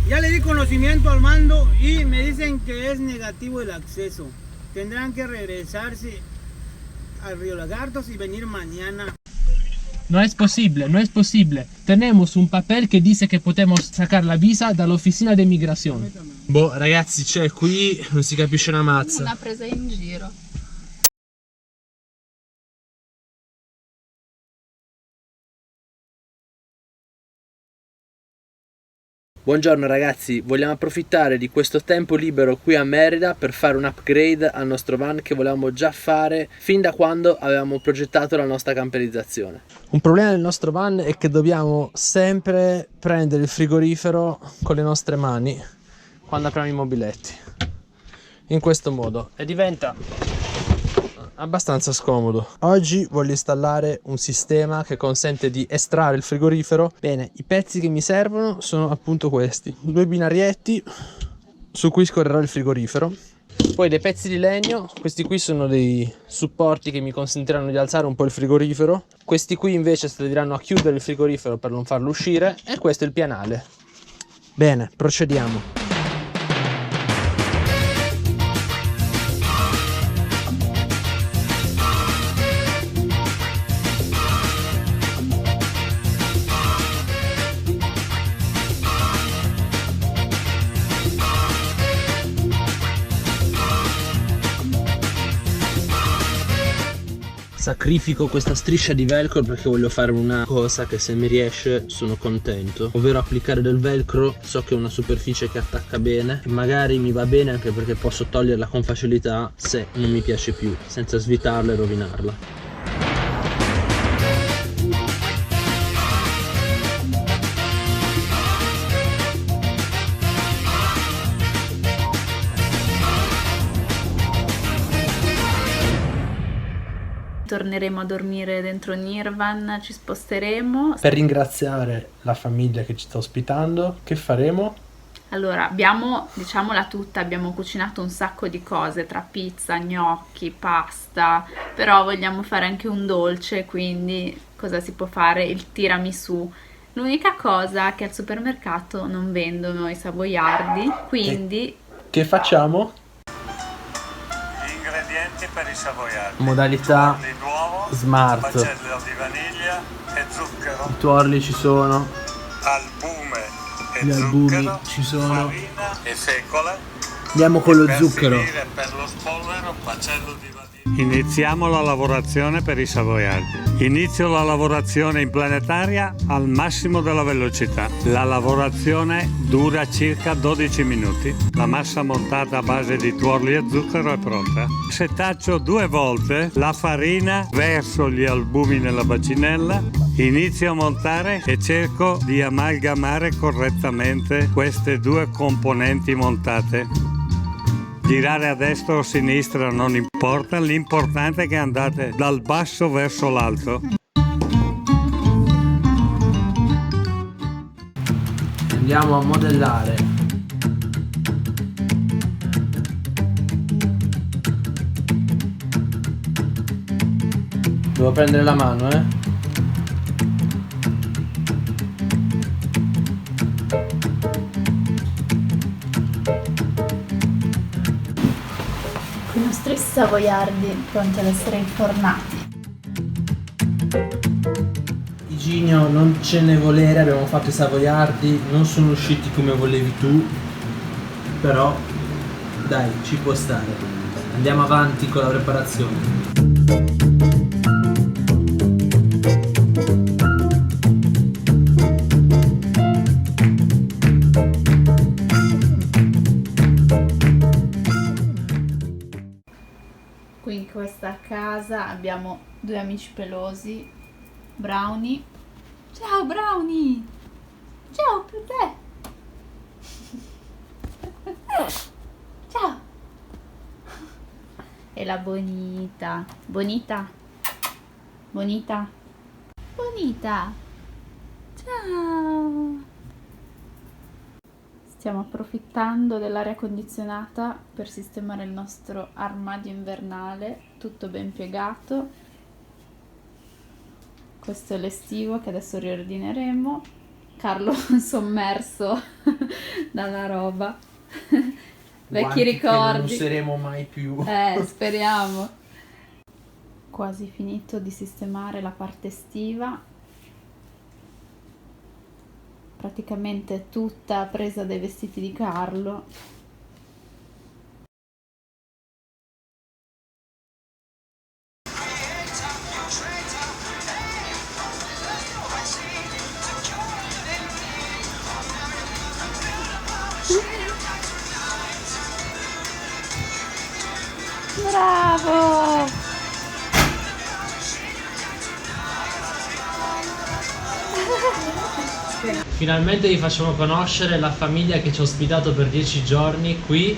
Ya le di conocimiento al mando y me dicen que es negativo el acceso. Tendrán que regresarse al Río Lagartos y venir mañana. No es posible, no es posible. Tenemos un papel che dice che podemos sacar la visa dall'officina di immigrazione. Boh, ragazzi, cioè qui non si capisce una mazza. Una presa in giro. Buongiorno ragazzi, vogliamo approfittare di questo tempo libero qui a Merida per fare un upgrade al nostro van che volevamo già fare fin da quando avevamo progettato la nostra camperizzazione. Un problema del nostro van è che dobbiamo sempre prendere il frigorifero con le nostre mani quando apriamo i mobiletti, in questo modo, e diventa abbastanza scomodo. Oggi voglio installare un sistema che consente di estrarre il frigorifero. Bene, i pezzi che mi servono sono appunto questi, due binarietti su cui scorrerà il frigorifero, poi dei pezzi di legno. Questi qui sono dei supporti che mi consentiranno di alzare un po' il frigorifero, questi qui invece serviranno a chiudere il frigorifero per non farlo uscire, e questo è il pianale. Bene, procediamo. Sacrifico questa striscia di velcro perché voglio fare una cosa che, se mi riesce, sono contento, ovvero applicare del velcro. So che è una superficie che attacca bene e magari mi va bene anche perché posso toglierla con facilità se non mi piace più, senza svitarla e rovinarla. Torneremo a dormire dentro Nirvan, ci sposteremo. Per ringraziare la famiglia che ci sta ospitando, che faremo? Allora, abbiamo, diciamola tutta, abbiamo cucinato un sacco di cose, tra pizza, gnocchi, pasta, però vogliamo fare anche un dolce, quindi cosa si può fare? Il tiramisù. L'unica cosa è che al supermercato non vendono i savoiardi, quindi... Che facciamo? Per i savoiardi, Modalità tuorli d'uovo, smart. macello di vaniglia e zucchero, I tuorli ci sono, albume e gli albumi zucchero, ci sono. farina e fecola. Andiamo con lo Per zucchero. finire, per lo spolvero, macello di vaniglia. Iniziamo la lavorazione per i savoiardi. Inizio la lavorazione in planetaria al massimo della velocità. La lavorazione dura circa 12 minuti. La massa montata a base di tuorli e zucchero è pronta. Setaccio 2 volte la farina, verso gli albumi nella bacinella, inizio a montare e cerco di amalgamare correttamente queste due componenti montate. Girare a destra o a sinistra non importa, l'importante è che andate dal basso verso l'alto. Andiamo a modellare. Devo prendere la mano, I nostri savoiardi pronti ad essere infornati. Iginio, non ce ne volere, abbiamo fatto i savoiardi, non sono usciti come volevi tu, però dai, ci può stare. Andiamo avanti con la preparazione. Qui in questa casa abbiamo due amici pelosi, Brownie. Ciao Brownie! Ciao Pepe! Ciao! E la Bonita. Bonita? Bonita? Bonita! Ciao! Stiamo approfittando dell'aria condizionata per sistemare il nostro armadio invernale, tutto ben piegato. Questo è l'estivo che adesso riordineremo. Carlo sommerso dalla roba. Vecchi Guanti che ricordi. non useremo mai più. Speriamo. Quasi finito di sistemare la parte estiva. Praticamente tutta presa dai vestiti di Carlo. Bravo! Finalmente vi facciamo conoscere la famiglia che ci ha ospitato per 10 giorni qui.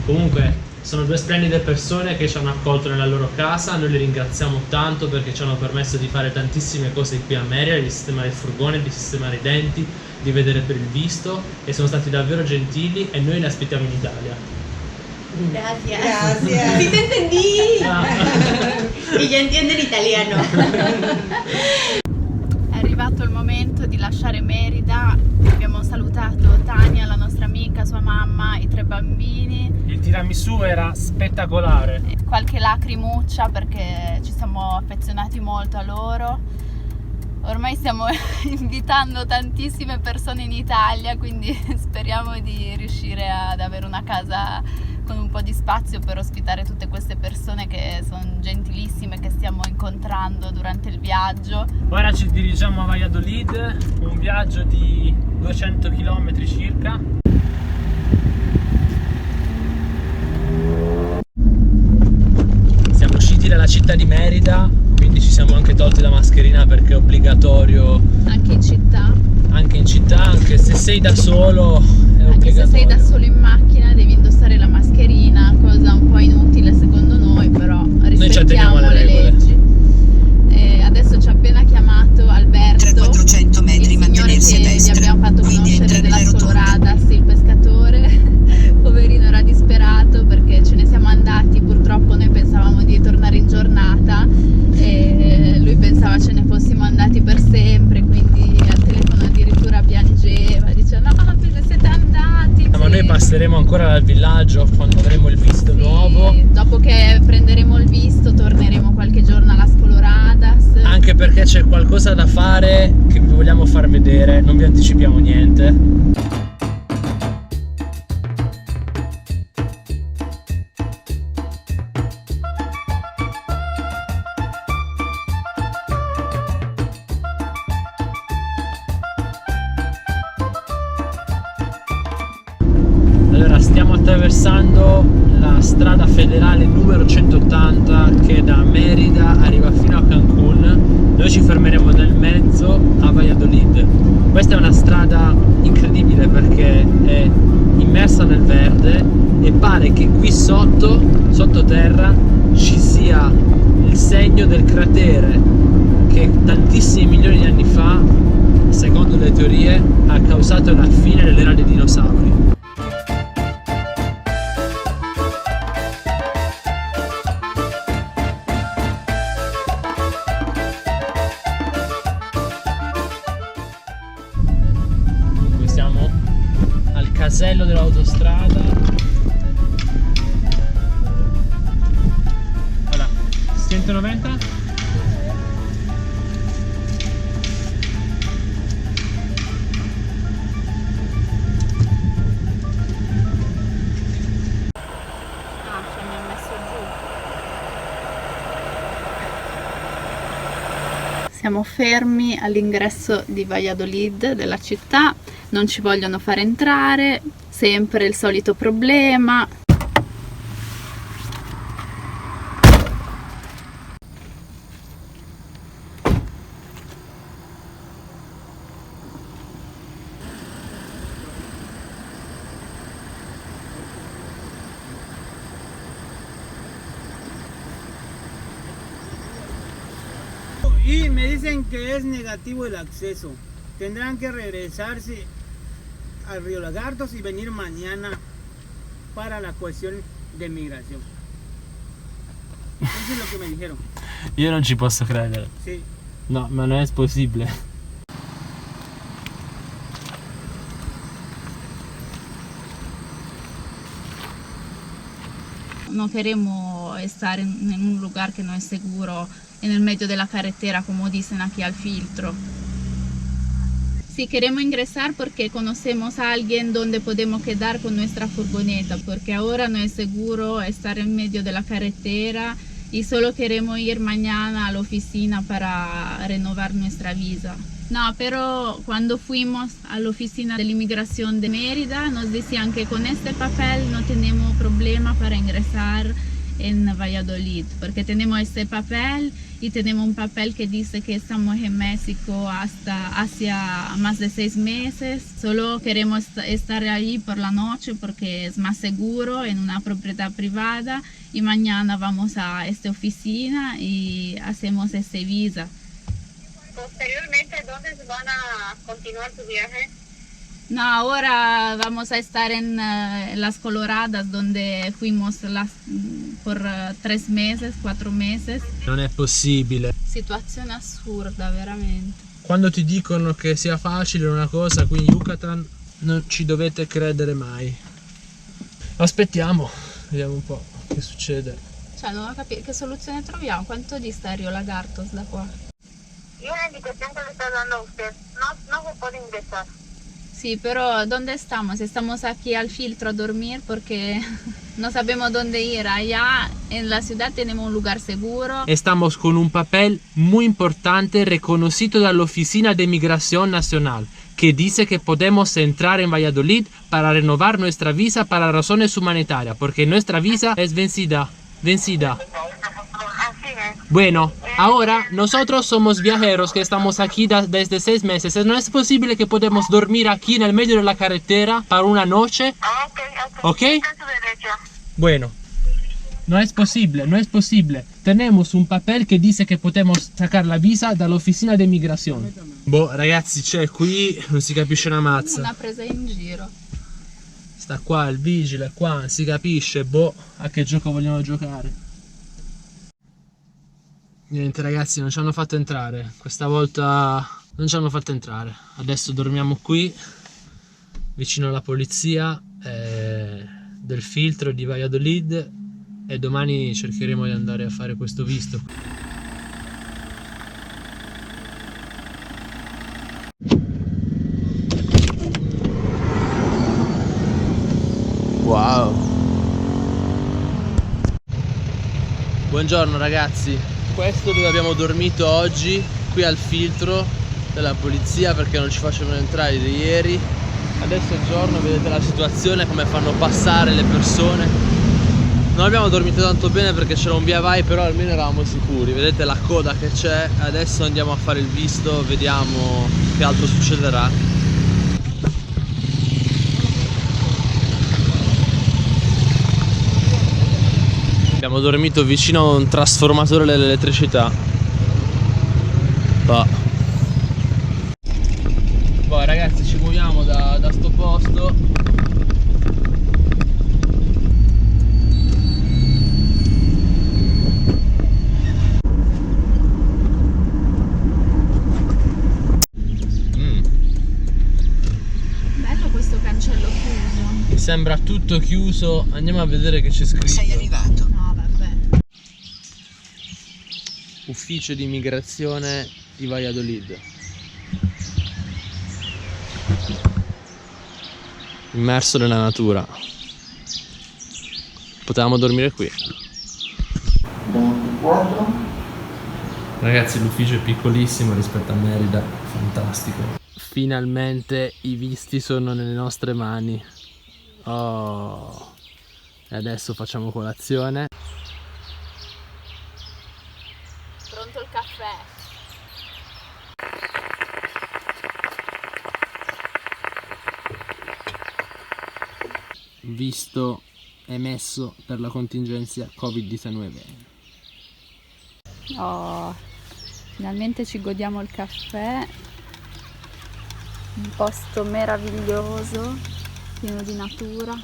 Comunque sono due splendide persone che ci hanno accolto nella loro casa. Noi li ringraziamo tanto perché ci hanno permesso di fare tantissime cose qui a Merida, di sistemare il furgone, di sistemare i denti, di vedere per il visto, e sono stati davvero gentili e noi li aspettiamo in Italia. Gracias. Sí te entendí. Y ya entiendo el italiano. È arrivato il momento di lasciare Merida. Abbiamo salutato Tania, la nostra amica, sua mamma, i 3 bambini. Il tiramisù era spettacolare. Qualche lacrimuccia perché ci siamo affezionati molto a loro. Ormai stiamo invitando tantissime persone in Italia, quindi speriamo di riuscire ad avere una casa con un po' di spazio per ospitare tutte queste persone che sono gentilissime, che stiamo incontrando durante il viaggio. Ora ci dirigiamo a Valladolid, un viaggio di 200 km circa. Siamo usciti dalla città di Merida, quindi ci siamo anche tolti la mascherina perché è obbligatorio Anche in città. anche in città, anche se sei da solo è Anche obbligatorio. se sei da solo in macchina devi indossare la mascherina, cosa un po' inutile secondo noi, però Noi ci atteniamo rispettiamo alle le regole. leggi. E adesso ci ha appena chiamato Alberto, 300-400 metri, il signore mantenersi a che vi destra. abbiamo fatto Quindi conoscere entra della nella rotonda. Coloradas, il pescatore. Poverino, era disperato perché ce ne siamo andati, purtroppo noi pensavamo di tornare in giornata e lui pensava ce ne fossimo andati per sempre, quindi al telefono addirittura piangeva, diceva no, ve ne siete andati. Ma noi passeremo ancora dal villaggio quando avremo il visto Sì, nuovo, dopo che prenderemo il visto torneremo qualche giorno alla Coloradas. anche perché c'è qualcosa da fare che vi vogliamo far vedere, non vi anticipiamo niente. Allora, stiamo attraversando la strada federale numero 180 che da Merida arriva fino a Cancun. Noi ci fermeremo nel mezzo a Valladolid. Questa è una strada incredibile perché è immersa nel verde e pare che qui sottoterra, ci sia il segno del cratere che tantissimi milioni di anni fa, secondo le teorie, ha causato la fine dell'era dei dinosauri. Siamo al casello dell'autostrada. Allora, 190? Ci hanno messo giù. Siamo fermi all'ingresso di Valladolid, della città, non ci vogliono fare entrare, sempre il solito problema. Y me dicen que es negativo el acceso. Tendrán que regresarse al Río Lagartos y venir mañana para la cuestión de migración. Eso es lo que me dijeron. Io non ci posso credere. Sí. No, ma non è possibile. no queremos estar en un lugar que no es seguro, en el medio de la carretera, como dicen aquí al filtro. Sí, queremos ingresar porque conocemos a alguien donde podemos quedar con nuestra furgoneta, porque ahora no es seguro estar en medio de la carretera y solo queremos ir mañana a la oficina para renovar nuestra visa. No, pero cuando fuimos a la oficina de la inmigración de Mérida nos decían que con este papel no tenemos problema para ingresar en Valladolid, porque tenemos este papel y tenemos un papel que dice que estamos en México hacia más de 6 meses. Solo queremos estar ahí por la noche porque es más seguro en una propiedad privada y mañana vamos a esta oficina y hacemos este visa. Posteriormente, ¿dónde van a continuar su viaje? No, ahora vamos a estar en Las Coloradas, donde fuimos por 3 meses, 4 meses. Non è possibile. Situazione assurda, veramente. Quando ti dicono che sia facile una cosa qui in Yucatan, non ci dovete credere mai. Aspettiamo, vediamo un po' che succede. Cioè, non ho capito che soluzione troviamo. Quanto dista Rio Lagartos da qua? Y una indicación que le está dando a usted, no se puede ingresar. Sí, pero ¿dónde estamos? Estamos aquí al filtro a dormir porque no sabemos dónde ir. Allá en la ciudad tenemos un lugar seguro. Estamos con un papel muy importante reconocido dalla Oficina de Migración Nacional que dice que podemos entrar en Valladolid para renovar nuestra visa para razones humanitarias, porque nuestra visa es vencida. Así es. Bueno, ahora nosotros somos viajeros que estamos aquí desde 6 meses. No es posible que podemos dormir aquí en el medio de la carretera para una noche. ¿Ok? Está en su derecho. Bueno, no es posible, no es posible. Tenemos un papel che dice che podemos sacar la visa dall'officina di migrazione. Boh, ragazzi, cioè qui non si capisce una mazza. Una presa in giro. Sta qua il vigile, qua non si capisce, boh, a che gioco vogliono giocare. Niente ragazzi, non ci hanno fatto entrare. Questa volta non ci hanno fatto entrare. Adesso dormiamo qui, vicino alla polizia del filtro di Valladolid, e domani cercheremo di andare a fare questo visto. Wow. Buongiorno ragazzi, questo dove abbiamo dormito oggi, qui al filtro della polizia perché non ci facevano entrare di ieri. Adesso è giorno, vedete la situazione, come fanno passare le persone. Non abbiamo dormito tanto bene perché c'era un via vai, però almeno eravamo sicuri. Vedete la coda che c'è. Adesso andiamo a fare il visto, vediamo che altro succederà. Abbiamo dormito vicino a un trasformatore dell'elettricità. Poi ragazzi ci muoviamo da sto posto. Bello questo cancello chiuso. Mi sembra tutto chiuso. Andiamo a vedere che c'è scritto. Sei arrivato. No, vabbè. Ufficio di immigrazione di Valladolid. Immerso nella natura. Potevamo dormire qui. Ragazzi, l'ufficio è piccolissimo rispetto a Merida, fantastico. Finalmente i visti sono nelle nostre mani. Oh. E adesso facciamo colazione. Pronto il caffè. Visto emesso per la contingenza Covid-19. Oh, finalmente ci godiamo il caffè. Un posto meraviglioso, pieno di natura.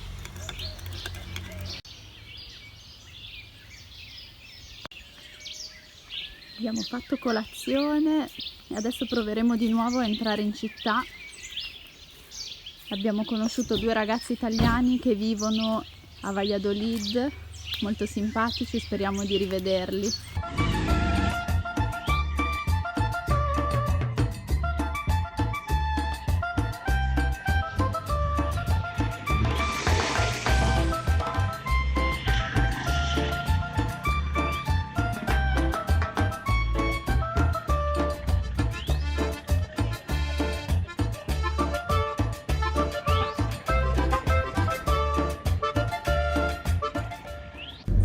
Abbiamo fatto colazione e adesso proveremo di nuovo a entrare in città. Abbiamo conosciuto 2 ragazzi italiani che vivono a Valladolid molto simpatici, speriamo di rivederli.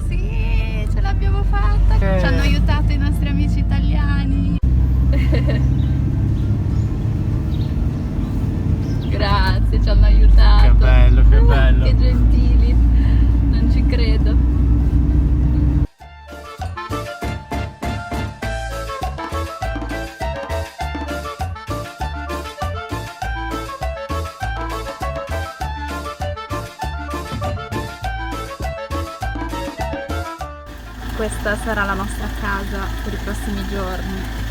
Sì, ce l'abbiamo fatta! Ci hanno aiutato i nostri amici italiani! Grazie, ci hanno aiutato! Che bello, che bello! Che gentili! Non ci credo! Questa sarà la nostra casa per i prossimi giorni.